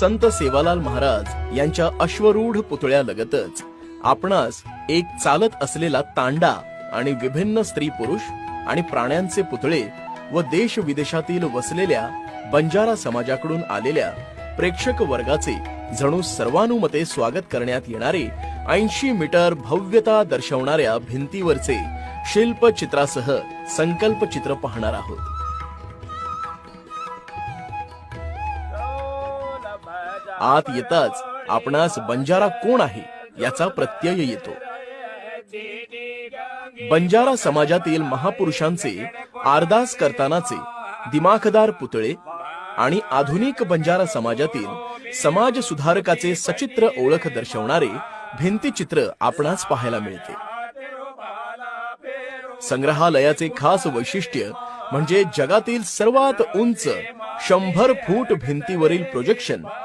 संत सेवालाल महाराज यांच्या अश्वरूढ पुतळ्यालगतच आपणास एक चालत असलेला तांडा आणि विभिन्न स्त्री पुरुष आणि प्राण्यांचे पुतळे व देश विदेशातील वसलेल्या बंजारा समाजाकडून आलेल्या प्रेक्षक वर्गाचे जणू सर्वानुमते स्वागत करण्यात येणारे 80 मीटर भव्यता दर्शवणाऱ्या भिंतीवरचे शिल्पचित्रासह संकल्पचित्र पाहणार आहोत. आत येताच आपणास बंजारा कोण आहे याचा प्रत्यय येतो. बंजारा समाजातील महापुरुषांचे आरदास करतानाचे दिमाखदार पुतळे आणि आधुनिक बंजारा समाजातील समाज सुधारकाचे सचित्र ओळख दर्शवणारे भिंतीचित्र आपणास पाहायला मिळते. संग्रहालयाचे खास वैशिष्ट्य म्हणजे जगातील सर्वात उंच 100 फूट भिंतीवरील प्रोजेक्शन